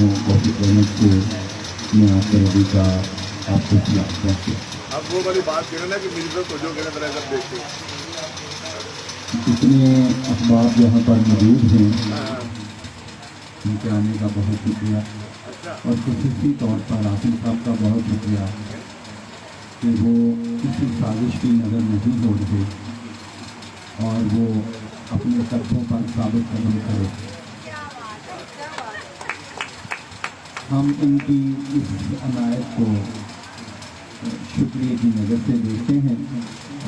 हूँ कॉफ़ी प्रेमिक को मैं आपके रवि का आपको पहुँचे। अब वो वाली बात कह रहे ना कि मेरी तरफ सोचो कहना तरह सब देखते जितने अखबार यहाँ पर मौजूद हैं उनके आने का बहुत शुक्रिया और खुसूसी तौर पर आसिफ साहब का बहुत शुक्रिया कि वो किसी साजिश की नज़र नहीं छोड़ते और वो अपने कदमों पर साबित कदम करे। हम इनकी इस अनायत को शुक्रिया की नज़र से देखते हैं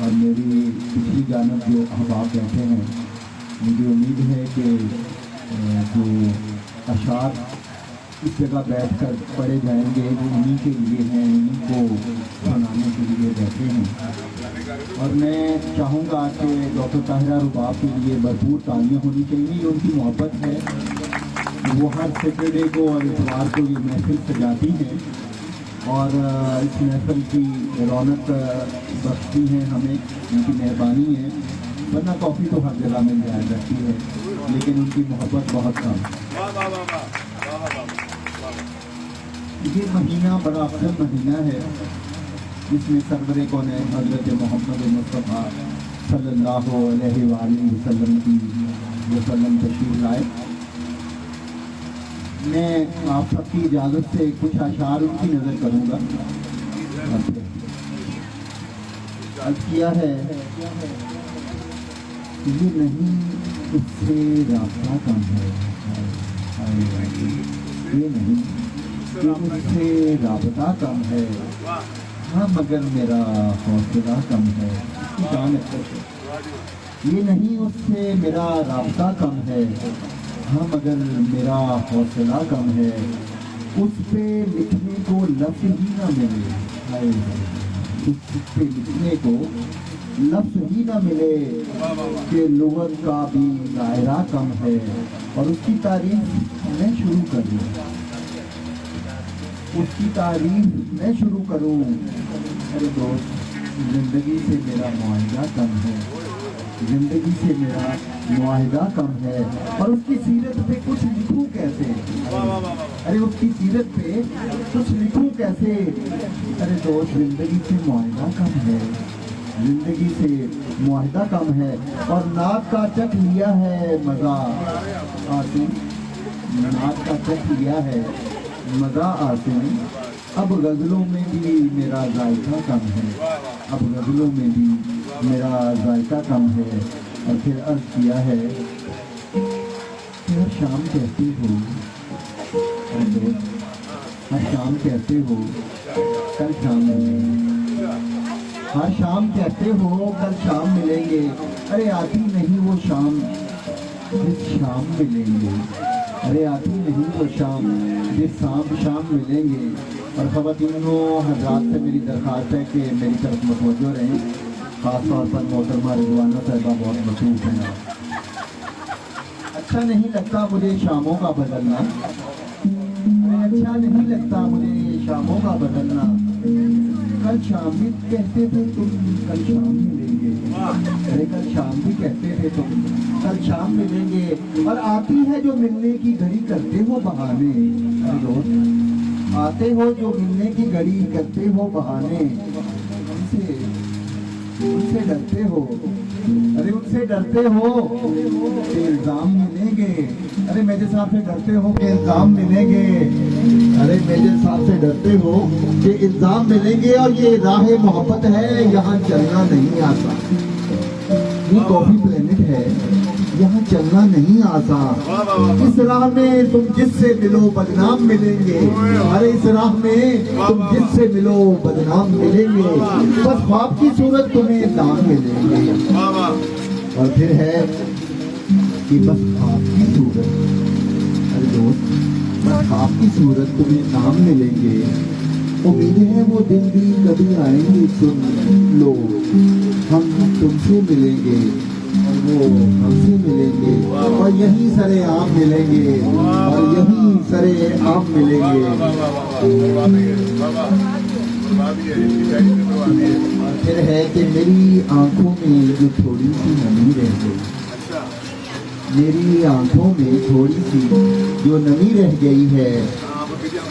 और मेरी पिछली जानब जो अहबाब बैठे हैं मुझे उम्मीद है कि जो अशार इस जगह बैठकर पढ़े जाएंगे वो उन्हीं के लिए हैं, उन्हीं को सुनाने के लिए बैठे हैं। और मैं चाहूँगा कि डॉक्टर ताहिरा रुबाब के लिए भरपूर तालियां होनी चाहिए। ये उनकी मोहब्बत है, वो हर सैटरडे को और इतवार को ये महफिल सजाती हैं और इस महफिल की रौनक बख्शती हैं हमें, उनकी मेहरबानी है। वरना कॉफ़ी तो हर जगह मिल जाया करती है लेकिन उनकी मोहब्बत बहुत कम। ये महीना बड़ा अफजल महीना है जिसमें सरवर कौनैन हज़रत मोहम्मद मुस्तफ़ा सल्लल्लाहु अलैहि वसल्लम तशरीफ़ लाए। मैं आप सबकी इजाज़त से कुछ अशार उनकी नज़र करूँगा। अर्ज़ किया है, ये नहीं उससे रास्ता कम है, ये नहीं कि मुझसे राबता कम है, हाँ मगर मेरा हौसला कम है। ये नहीं उससे मेरा राबता कम है, हाँ मगर मेरा हौसला कम है। उस पे लिखने को लफ्ज़ ही ना मिले, उस पे लिखने को लफ्ज़ ही ना मिले कि लुग़त का भी दायरा कम है। और उसकी तारीफ मैं शुरू कर दूँ, उसकी तारीफ मैं शुरू करूँ। अरे दोस्त, ज़िंदगी से मेरा मुआहिदा कम है, ज़िंदगी से मेरा मुआहिदा कम है। और उसकी सीरत पे कुछ लिखूं कैसे, अरे उसकी सीरत पे कुछ लिखूं कैसे। अरे दोस्त, ज़िंदगी से मुआहिदा कम है, ज़िंदगी से मुआहिदा कम है। और नाक का चख लिया है मज़ा आती, नाक का चख लिया है मज़ा आती। अब गज़लों में भी मेरा जायका कम है, अब गज़लों में भी मेरा जायका कम है। और फिर अर्ज़ किया है कि हर शाम कहती हो, हर शाम कहते हो कल शाम मिलेंगे, हर शाम कहते हो कल शाम मिलेंगे। अरे आती नहीं वो शाम जिस शाम मिलेंगे, अरे आती नहीं वो शाम जिस शाम मिलेंगे। और ख़वातीनों हज़रात से मेरी दरख्वास्त है कि मेरी तरफ मुतवज्जो रहें, ख़ास तौर पर मोहतरमा रिज़वाना साहिबा बहुत मशहूर हैं। अच्छा नहीं लगता मुझे शामों का बदलना, अच्छा नहीं लगता मुझे शामों का बदलना। कल शाम भी कहते थे तुम कल शाम मिलेंगे, अरे कल शाम भी कहते थे तुम कल शाम मिलेंगे। और आती है जो मिलने की घड़ी करते हो बहाने, अरे दोस्त आते हो जो मिलने की घड़ी करते हो बहाने। उनसे डरते हो, अरे उनसे डरते हो कि इल्ज़ाम मिलेंगे। अरे मेरे साहब से डरते हो कि इल्ज़ाम मिलेंगे, अरे मेरे साहब से डरते हो कि इल्ज़ाम मिलेंगे। और ये राह मोहब्बत है, यहाँ चलना नहीं आता। ये कॉफ़ी प्लेनेट है, यहाँ चलना नहीं आता। इस राह में तुम जिससे मिलो बदनाम मिलेंगे, अरे इस राह में तुम जिससे मिलो बदनाम मिलेंगे। बस ख्वाब की सूरत तुम्हें नाम मिलेंगे। और फिर है कि बस ख्वाब की सूरत, अरे दोस्त बस ख्वाब की सूरत तुम्हें नाम मिलेंगे। उम्मीद है वो दिन भी कभी आएंगे, सुन लो हम तुमसे मिलेंगे और वो हमसे मिलेंगे। और यही सरे आम मिलेंगे, और यही सरे आम मिलेंगे। और फिर है कि मेरी आंखों में जो थोड़ी सी नमी रह गई, میری آنکھوں میں تھوڑی سی جو نمی رہ گئی ہے،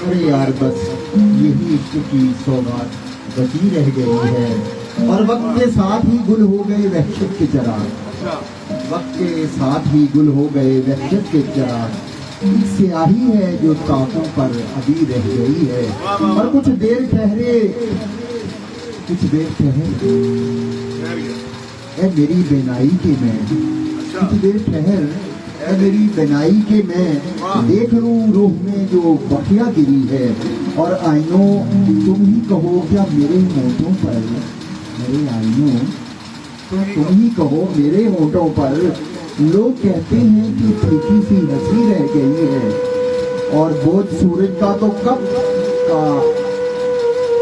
ارے یار بس یہی عشق کی سوغات بچی رہ گئی ہے، اور وقت کے ساتھ ہی گل ہو گئے وحشت کے چراغ، وقت کے ساتھ ہی گل ہو گئے وحشت کے چراغ، ایک سیاہی ہے جو طاقوں پر ابھی رہ گئی ہے، اور کچھ دیر ٹھہرے اے میری بینائی کے میں، کچھ دیر ٹھہر اے میری بینائی کے میں، دیکھ لوں روح میں جو بقیہ گری ہے، اور آئینوں تم ہی کہو کیا میرے ہونٹوں پر، میرے آئینوں تم ہی کہو میرے ہونٹوں پر، لوگ کہتے ہیں کہ پھیکی سی ہنسی رہ گئی ہے، اور بوجھ سورج کا تو کب کا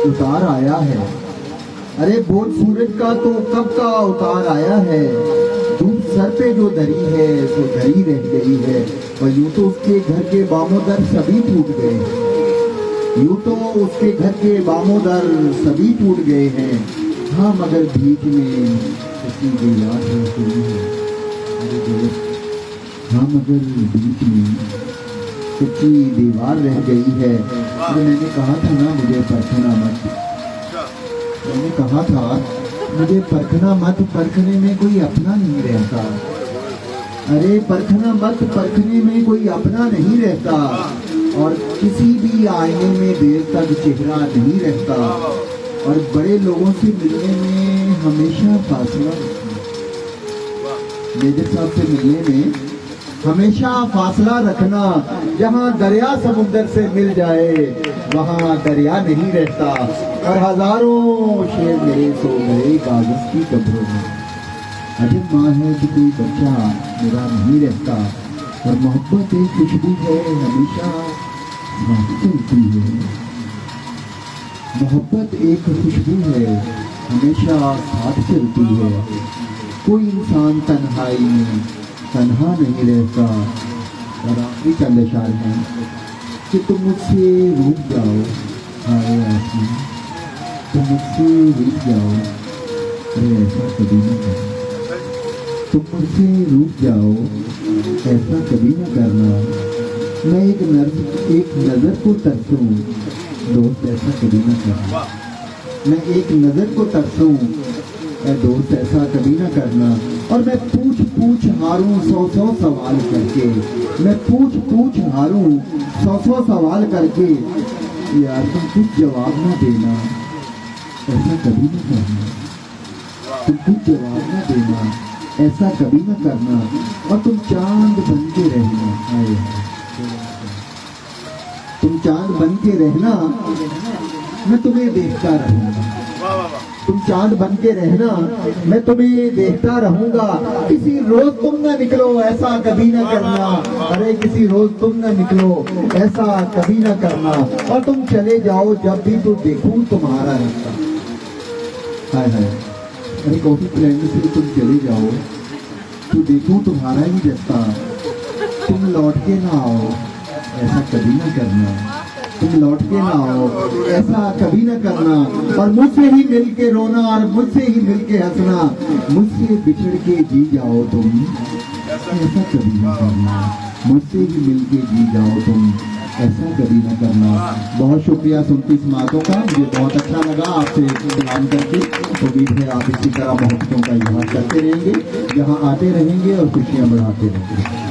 اتار آیا ہے، ارے بوجھ سورج کا تو کب کا اتار آیا ہے، دھوپ سر پہ جو دری ہے سو دری رہ گئی ہے، اور یوں تو اس کے گھر کے بام و در سبھی ٹوٹ گئے ہیں، یوں تو اس کے گھر کے بام و در سبھی ٹوٹ گئے ہیں، ہاں مگر بیچ میں کسی دیوار ہے ہوئی ہے، ارے دوست ہاں مگر بیچ میں کچی دیوار رہ گئی ہے، میں نے کہا تھا نا مجھے پرکھنا مت، میں نے کہا تھا مجھے پرکھنا مت، پرکھنے میں کوئی اپنا نہیں رہتا، ارے پرکھنا مت، پرکھنے میں کوئی اپنا نہیں رہتا، اور کسی بھی آئینے میں دیر تک چہرہ نہیں رہتا، اور بڑے لوگوں سے ملنے میں ہمیشہ فاصلہ، میجر صاحب سے ملنے میں ہمیشہ فاصلہ رکھنا، جہاں دریا سمندر سے مل جائے وہاں دریا نہیں رہتا، اور ہزاروں شیر میرے سو گئے کاغذ کی قبروں میں، عجب ماں ہے کہ کوئی بچہ میرا نہیں رہتا، اور محبت ایک خوشبو ہے ہمیشہ ساتھ چلتی ہے، محبت ایک خوشبو ہے ہمیشہ ساتھ چلتی ہے، کوئی انسان تنہائی میں تنہا نہیں رہتا، اور آخری چند اشعار ہیں کہ تم مجھ سے روٹ جاؤ ہائے آسمان، تم مجھ سے روٹ جاؤ، ارے ایسا کبھی نہ کرنا، تم مجھ سے روٹ جاؤ ایسا کبھی نہ کرنا، میں ایک نظر کو ترسوں دوست ایسا کبھی نہ کرنا، میں ایک نظر کو ترسوں اے دوست ایسا کبھی نہ کرنا، اور میں پوچھ پوچھ ہاروں سو سوال کر کے، میں پوچھ ہاروں سو سوال کر کے، یار تم کچھ جواب نہ دینا ایسا کبھی نہ کرنا، تم کچھ جواب نہ دینا ایسا کبھی نہ کرنا، اور تم چاند بن کے رہنا، تم چاند بن کے رہنا میں تمہیں دیکھتا رہوں گا، تم چاند بن کے رہنا میں تمہیں دیکھتا رہوں گا، کسی روز تم نہ نکلو ایسا کبھی نہ کرنا، ارے کسی روز تم نہ نکلو ایسا کبھی نہ کرنا، اور تم چلے جاؤ جب بھی تو دیکھوں تمہارا رستہ، ہائے ہائے ارے کافی پلان سے تم چلے جاؤ تو دیکھوں تمہارا ہی رستہ، تم لوٹ کے نہ آؤ ایسا کبھی نہ کرنا، تم لوٹ کے نہ آؤ ایسا کبھی نہ کرنا، اور مجھ سے ہی مل کے رونا اور مجھ سے ہی مل کے ہنسنا، مجھ سے بچھڑ کے جی جاؤ تم ایسا کبھی نہ کرنا، مجھ سے ہی مل کے جی جاؤ تم ایسا کبھی نہ کرنا۔ بہت شکریہ 29 مارچوں کا، مجھے بہت اچھا لگا آپ سے کلام کر کے، امید ہے آپ اسی طرح محبتوں کا اظہار کرتے رہیں گے، یہاں آتے رہیں گے اور خوشیاں بڑھاتے رہیں گے۔